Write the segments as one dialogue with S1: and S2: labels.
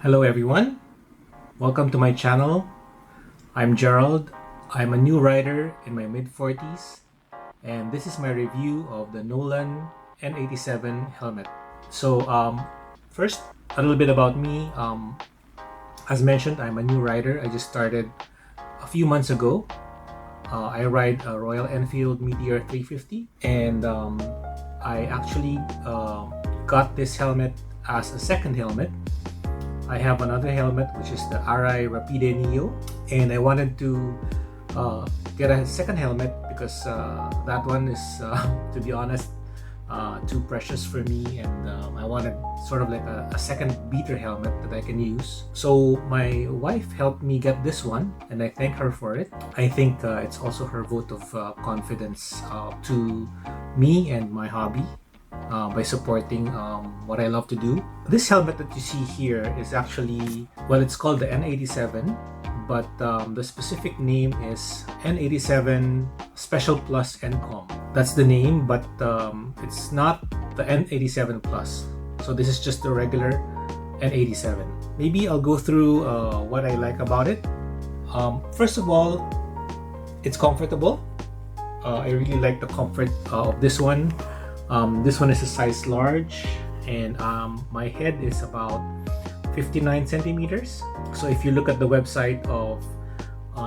S1: Hello everyone, welcome to my channel. I'm Gerald. I'm a new rider in my mid-40s and this is my review of the Nolan N87 helmet. So first, a little bit about me. As mentioned, I'm a new rider. I just started a few months ago. I ride a Royal Enfield Meteor 350 and I actually got this helmet as a second helmet. I have another helmet which is the Rapide Neo, and I wanted to get a second helmet because that one is, to be honest, too precious for me, and I wanted sort of like a second beater helmet that I can use. So my wife helped me get this one, and I thank her for it. I think it's also her vote of confidence to me and my hobby. By supporting what I love to do. This helmet that you see here is actually, well, it's called the N87, but the specific name is N87 Special Plus NCOM. That's the name, but it's not the N87 Plus. So this is just the regular N87. Maybe I'll go through what I like about it. First of all, it's comfortable. I really like the comfort of this one. This one is a size large, and my head is about 59 centimeters. So if you look at the website of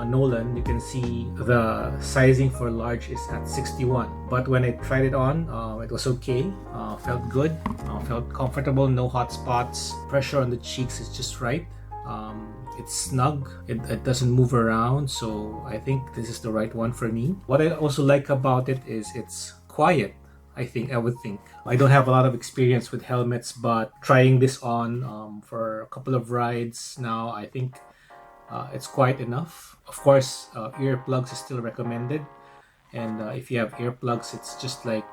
S1: Nolan, you can see the sizing for large is at 61. But when I tried it on, it was okay. Felt good, felt comfortable, no hot spots. Pressure on the cheeks is just right. It's snug, it doesn't move around, so I think this is the right one for me. What I also like about it is it's quiet. I would think. I don't have a lot of experience with helmets, but trying this on for a couple of rides now, I think it's quite enough. Of course, earplugs is still recommended, and if you have earplugs, it's just like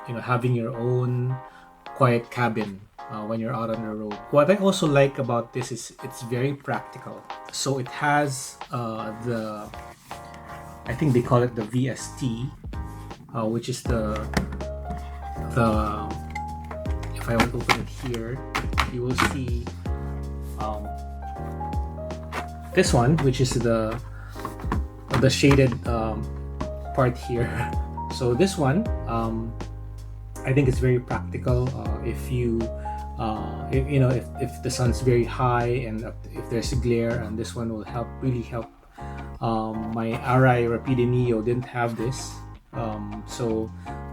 S1: having your own quiet cabin when you're out on the road. What I also like about this is it's very practical. So it has I think they call it the VST. Which is the if I would open it here, you will see this one, which is the shaded part here. So this one, I think it's very practical. If the sun's very high and if there's a glare, and this one will really help. My Rapide Neo didn't have this. So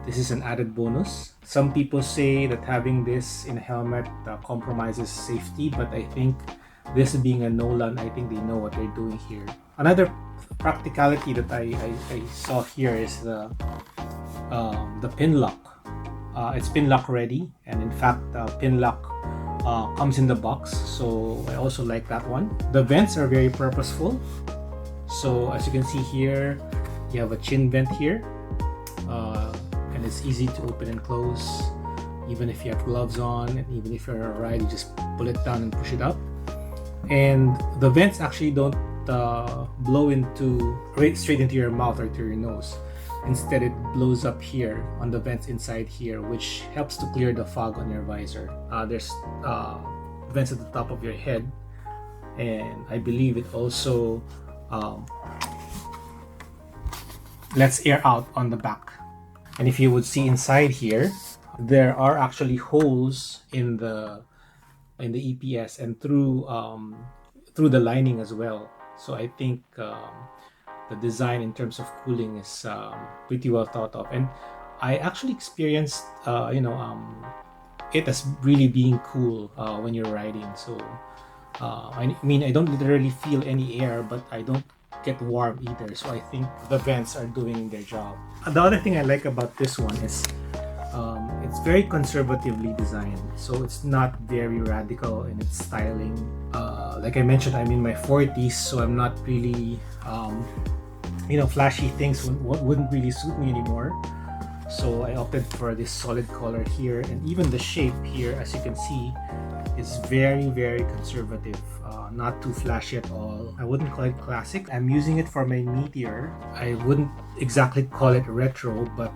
S1: this is an added bonus. Some people say that having this in a helmet compromises safety, but I think this being a Nolan, I think they know what they're doing here. Another practicality that I saw here is the pin lock. It's pin lock ready, and in fact pin lock comes in the box, so I also like that one. The vents are very purposeful. So as you can see here, you have a chin vent here. And it's easy to open and close, even if you have gloves on, and even if you're on a ride, you just pull it down and push it up. And the vents actually don't blow straight into your mouth or to your nose. Instead, it blows up here on the vents inside here, which helps to clear the fog on your visor. There's vents at the top of your head, and I believe it also lets air out on the back. And if you would see inside here, there are actually holes in the EPS and through the lining as well. So I think the design in terms of cooling is pretty well thought of, and I actually experienced it as really being cool when you're riding. So I mean, I don't literally feel any air, but I don't get warm either, so I think the vents are doing their job. The other thing I like about this one is it's very conservatively designed, so it's not very radical in its styling. Like I mentioned, I'm in my 40s, so I'm not really flashy things wouldn't really suit me anymore. So I opted for this solid color here, and even the shape here, as you can see, is very, very conservative. Not too flashy at all. I wouldn't call it classic. I'm using it for my Meteor. I wouldn't exactly call it retro, but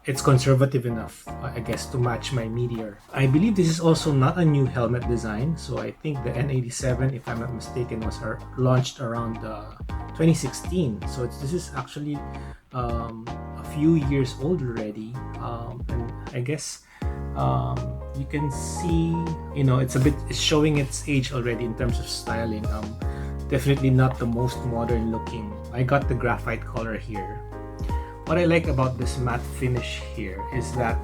S1: it's conservative enough, I guess, to match my Meteor. I believe this is also not a new helmet design, so I think the N87, if I'm not mistaken, was launched around 2016. So this is actually a few years old already, and I guess you can see, it's showing its age already in terms of styling. Definitely not the most modern looking. I got the graphite color here. What I like about this matte finish here is that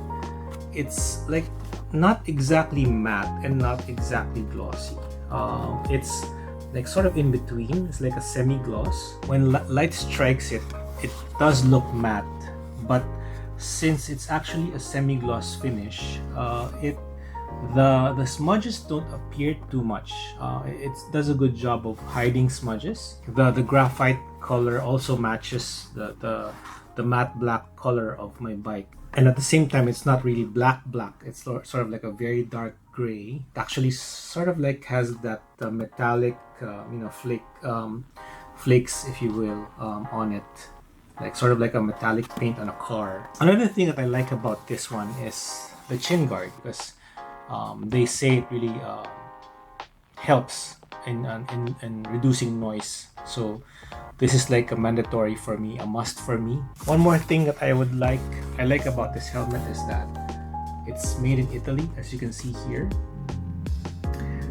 S1: it's like not exactly matte and not exactly glossy. It's like sort of in between. It's like a semi-gloss. When light strikes it, it does look matte, but since it's actually a semi-gloss finish, the smudges don't appear too much. It does a good job of hiding smudges. The graphite color also matches the matte black color of my bike, and at the same time it's not really black. It's sort of like a very dark gray. It actually sort of like has that metallic flakes, if you will, on it, like sort of like a metallic paint on a car. Another thing that I like about this one is the chin guard, because they say it really helps in reducing noise. So this is like a mandatory for me, a must for me. One more thing that I like about this helmet is that it's made in Italy, as you can see here.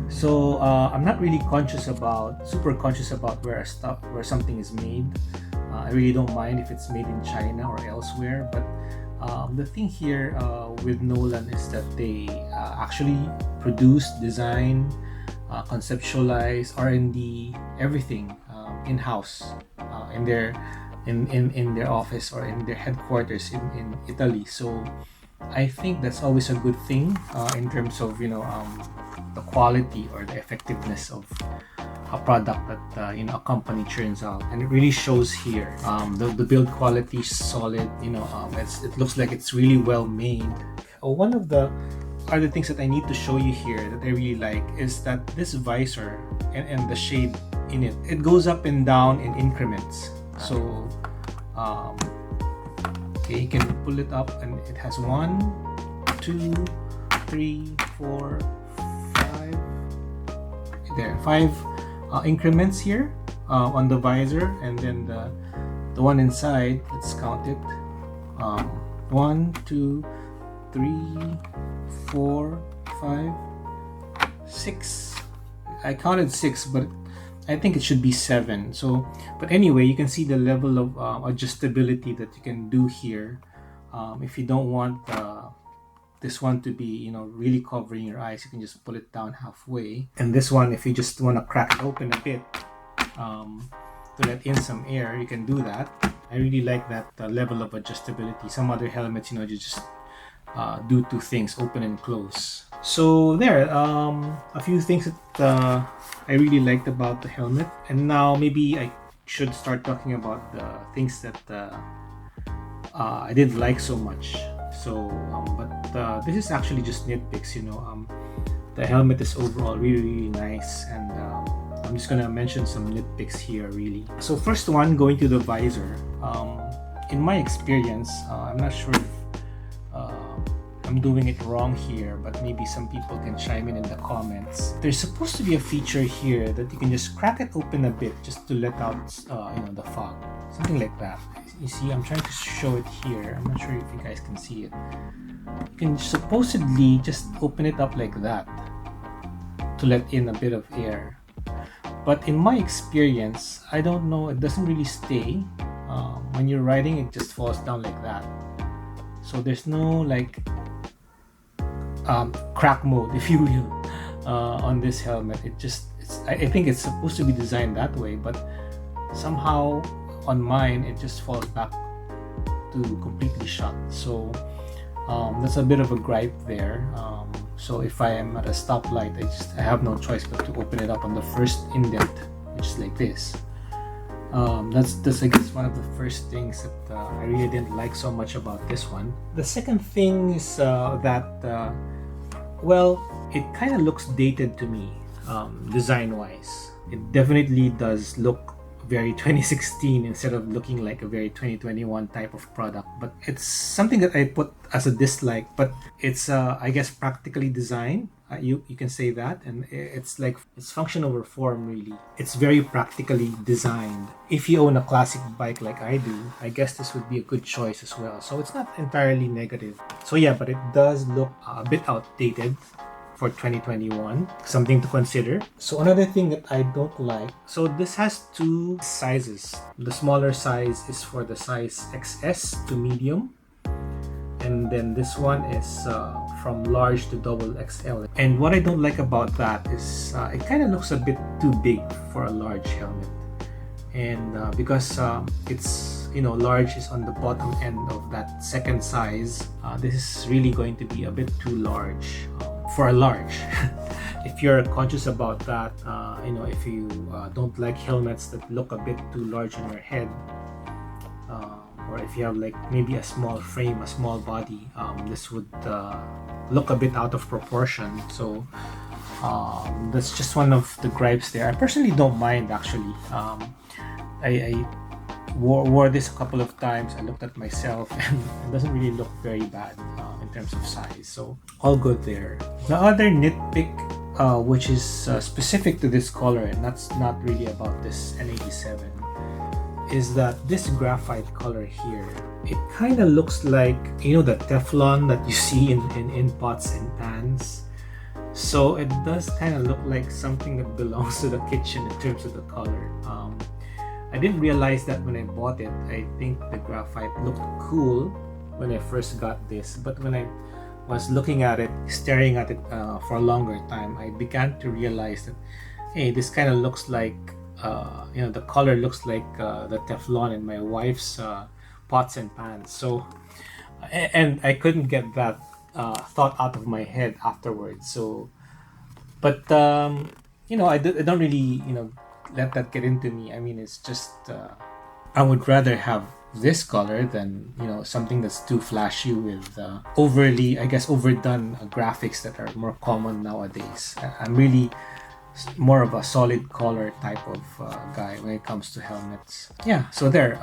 S1: So I'm not really super conscious about where something is made. I really don't mind if it's made in China or elsewhere, but the thing here with Nolan is that they actually produce, design, conceptualize, R&D, everything in-house in their office or in their headquarters in Italy. So I think that's always a good thing in terms of the quality or the effectiveness of a product that a company churns out, and it really shows here. The build quality is solid. It looks like it's really well made. One of the other things that I need to show you here that I really like is that this visor and the shade in it goes up and down in increments. So okay, you can pull it up and it has 1, 2, 3, 4, 5. There, 5 increments here on the visor, and then the one inside, let's count it. 1, 2, 3, 4, 5, 6. I counted 6, but I think it should be 7. So, but anyway, you can see the level of adjustability that you can do here. If you don't want this one to be really covering your eyes, you can just pull it down halfway. And this one, if you just want to crack it open a bit to let in some air, you can do that. I really like that level of adjustability. Some other helmets, you just do 2 things, open and close. So there, a few things that I really liked about the helmet. And now maybe I should start talking about the things that I didn't like so much. So, but this is actually just nitpicks. The helmet is overall really nice, and I'm just gonna mention some nitpicks here, really. So first one, going to the visor. In my experience, I'm not sure if I'm doing it wrong here, but maybe some people can chime in the comments. There's supposed to be a feature here that you can just crack it open a bit just to let out the fog, something like that. You see, I'm trying to show it here. I'm not sure if you guys can see it. You can supposedly just open it up like that to let in a bit of air. But in my experience, I don't know, it doesn't really stay. When you're riding, it just falls down like that. So there's no crack mode, if you will, on this helmet. I think it's supposed to be designed that way, but somehow on mine it just falls back to completely shut. So that's a bit of a gripe there. So if I am at a stoplight, I have no choice but to open it up on the first indent, which is like this. That's I guess one of the first things that I really didn't like so much about this one. The second thing is that it kind of looks dated to me, design wise. It definitely does look very 2016 instead of looking like a very 2021 type of product. But it's something that I put as a dislike, but it's I guess practically designed. You can say that, and it's like it's function over form really. It's very practically designed. If you own a classic bike like I do, I guess this would be a good choice as well. So it's not entirely negative. So yeah, but it does look a bit outdated for 2021, something to consider. So another thing that I don't like, so this has two sizes. The smaller size is for the size XS to medium, and then this one is from large to double XL. And what I don't like about that is it kind of looks a bit too big for a large helmet, and because it's, you know, large is on the bottom end of that second size, this is really going to be a bit too large for a large. If you're conscious about that, you know, if you don't like helmets that look a bit too large on your head, or if you have like maybe a small frame, a small body, this would look a bit out of proportion. So that's just one of the gripes there. I personally don't mind actually. I wore this a couple of times. I looked at myself and it doesn't really look very bad in terms of size, so all good there. The other nitpick, which is specific to this color, and that's not really about this N87, is that this graphite color here, it kind of looks like, you know, the Teflon that you see in pots and pans. So it does kind of look like something that belongs to the kitchen in terms of the color. I didn't realize that when I bought it. I think the graphite looked cool when I first got this, but when I was looking at it, staring at it for a longer time, I began to realize that, hey, this kind of looks like, you know, the color looks like the Teflon in my wife's pots and pans. So, and I couldn't get that thought out of my head afterwards. So, but you know, I don't really, you know, let that get into me. I mean, it's just I would rather have this color than, you know, something that's too flashy with overly, I guess, overdone graphics that are more common nowadays. I'm really more of a solid color type of guy when it comes to helmets. Yeah, so there.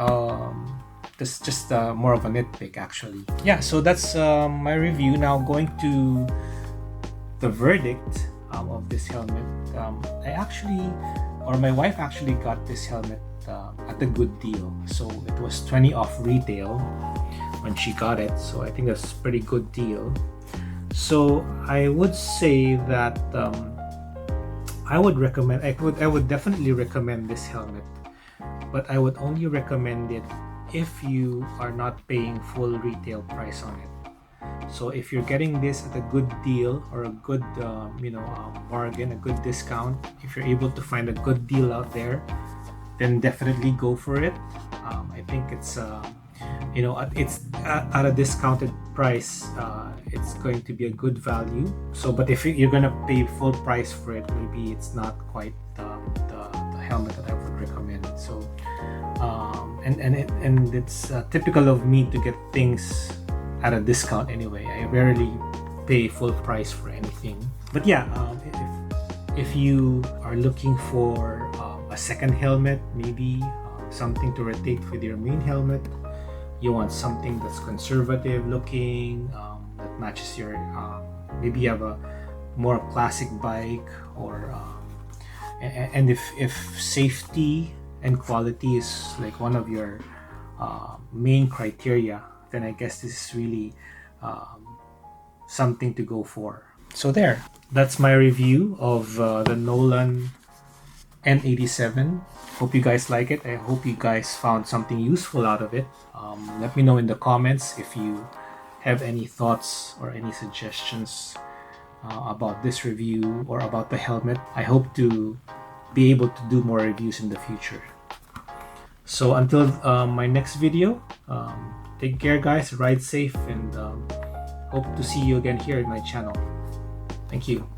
S1: This is just more of a nitpick actually. Yeah, so that's my review. Now going to the verdict of this helmet. My wife actually got this helmet at a good deal. So it was 20 off retail when she got it. So I think that's a pretty good deal. So I would say that I would definitely recommend this helmet, but I would only recommend it if you are not paying full retail price on it. So if you're getting this at a good deal or a good bargain, a good discount, if you're able to find a good deal out there, then definitely go for it. I think it's it's at a discounted price. It's going to be a good value. So, but if you're gonna pay full price for it, maybe it's not quite the helmet that I would recommend. So, and it's typical of me to get things at a discount anyway. I rarely pay full price for anything. But yeah, if you are looking for a second helmet, maybe something to rotate with your main helmet, you want something that's conservative looking, that matches your maybe you have a more classic bike, or and if safety and quality is like one of your main criteria, then I guess this is really something to go for. So there, that's my review of the Nolan N87. Hope you guys like it. I hope you guys found something useful out of it. Let me know in the comments if you have any thoughts or any suggestions about this review or about the helmet. I hope to be able to do more reviews in the future. So until my next video, take care guys, ride safe, and hope to see you again here at my channel. Thank you.